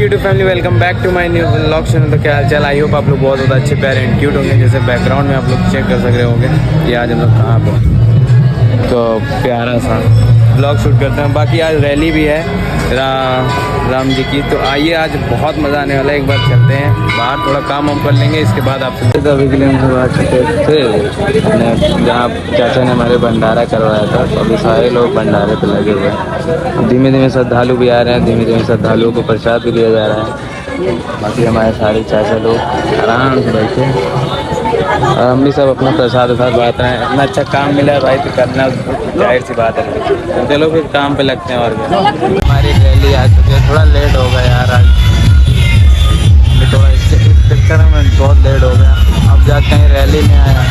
YouTube family, welcome back to my new vlog channel. तो क्या हाल चाल, आई होप आप लोग बहुत ज़्यादा अच्छे प्यारे एंड क्यूट होंगे। जैसे बैकग्राउंड में आप लोग चेक कर सक रहे होंगे कि आज हम लोग कहाँ पे तो प्यारा सा व्लॉग शूट करते हैं। बाकी आज रैली भी है राम जी की, तो आइए आज बहुत मज़ा आने वाला है। एक बार चलते हैं बाहर, थोड़ा काम हम कर लेंगे, इसके बाद आपसे अभी के लिए हम बात चुके थे जहाँ चाचा ने हमारे भंडारा करवाया था। तो अभी सारे लोग भंडारे पे लगे हुए हैं। धीमे धीमे श्रद्धालु भी आ रहे हैं, धीमे धीमे श्रद्धालुओं को प्रसाद भी दिया जा रहा है। बाकी हमारे सारे चाचा लोग आराम से बैठे हैं और हम भी सब अपना प्रसाद वसाद बांट रहे हैं। इतना अच्छा काम मिला है भाई, तो करना जाहिर सी बात है। तो चलो फिर काम पे लगते हैं। और हमारी रैली आ चुकी है, थोड़ा लेट हो गया यार आज, थोड़ा इस चक्कर में बहुत लेट हो गया। अब जाते हैं रैली में आया।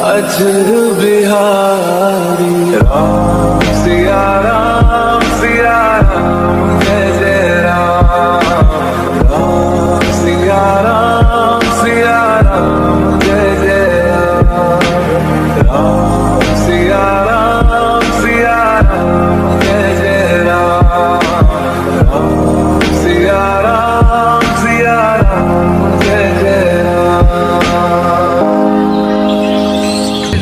अजर बिहारी राम सिया राम जय जय राम। राम सिया राम जय जय राम। राम सिया राम जय जय राम। राम सिया राम जय जय राम।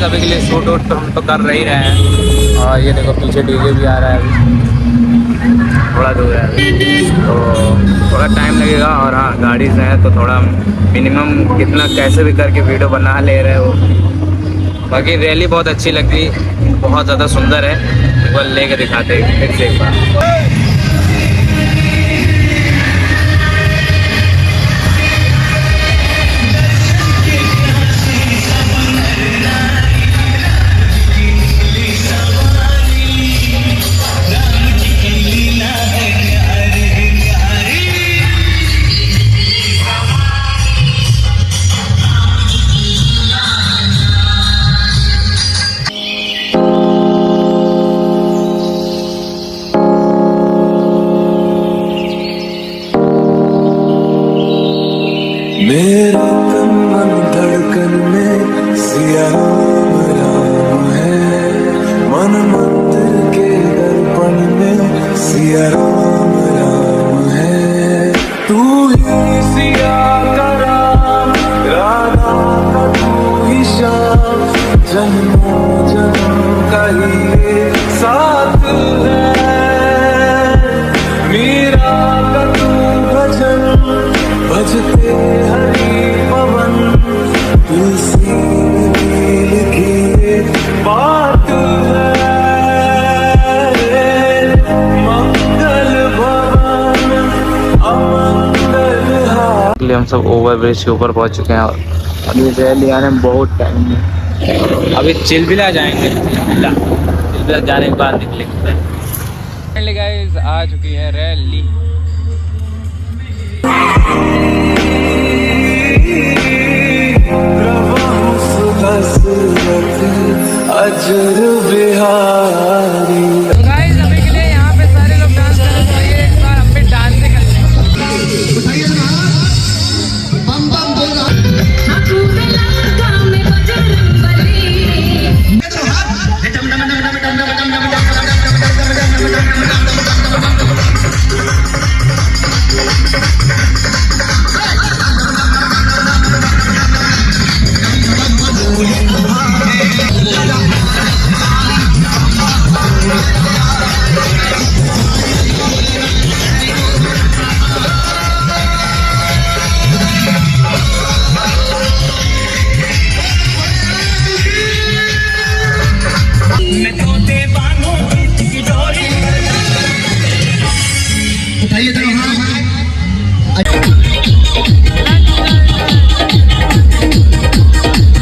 अभी के लिए शूट वूट तो हम तो कर रहे ही रहे हैं। और ये देखो पीछे डीजे भी आ रहा है, अभी थोड़ा दूर है तो थोड़ा टाइम लगेगा। और हाँ, गाड़ी से है तो थोड़ा मिनिमम कितना कैसे भी करके वीडियो बना ले रहे हो। बाकी रैली बहुत अच्छी लगी, बहुत ज़्यादा सुंदर है। एक बार लेके दिखाते फिर से एक बार। मेरा तन मन धड़कन में सिया राम है। मन मंदिर के दर्पण में सिया राम है। तू ही सिया का राम, राधा का तू ही श्याम। जन्मों जन्म का ही साथ है। मीरा का तू भजन बजते हरि पवन। तुलसी नील की बात है। मंगल भवन अमंगल हार। हम सब ओवर ब्रिज के ऊपर पहुंच चुके हैं और अभी रैली आने में बहुत टाइम है। अभी चिलबिला जाएंगे, चिलबिला जाने के बाद निकलेंगे। गाइस आ चुकी है रैली। अजर बिहारी। तो गाइस अभी के लिए यहाँ पे सारे लोग डांस कर रहे हैं, तो ये एक बार हम भी डांस से करते हैं।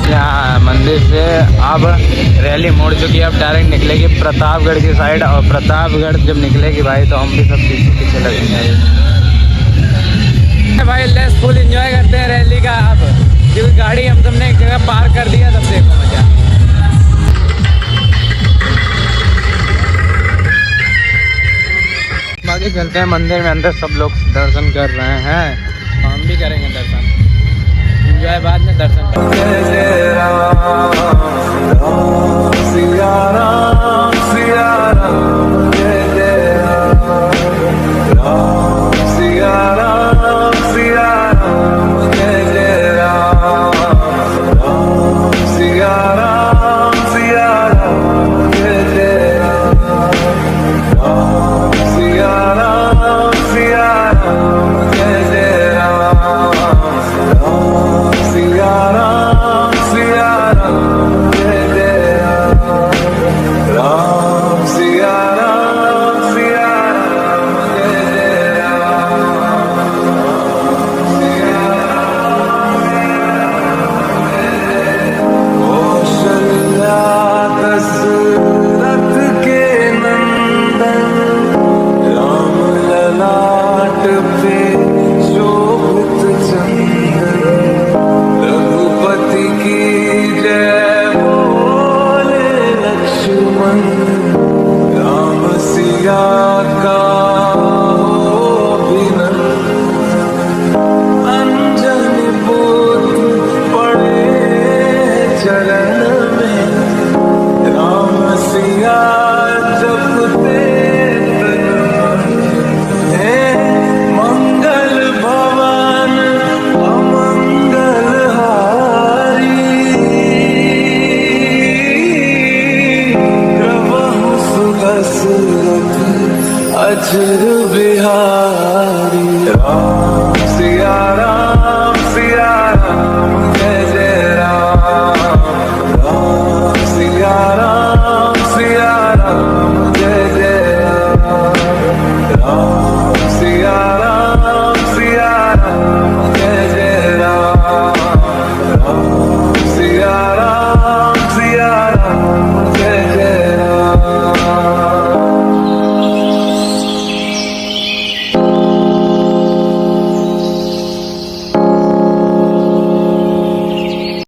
यहाँ मंदिर से अब रैली मुड़ चुकी है, अब डायरेक्ट निकलेगी प्रतापगढ़ की साइड, और प्रतापगढ़ जब निकलेगी भाई तो हम भी सब पीछे पीछे लगेंगे भाई। लेट्स फुल एंजॉय करते हैं रैली का अब, क्योंकि गाड़ी हम सबने एक जगह पार्क कर दिया, तब देखो मजा। बाकी चलते हैं मंदिर में, अंदर सब लोग दर्शन कर रहे हैं, हम भी करेंगे दर्शन, एंजॉय बाद में दर्शन करेंगे। अजर बिहारी। राम सिया राम।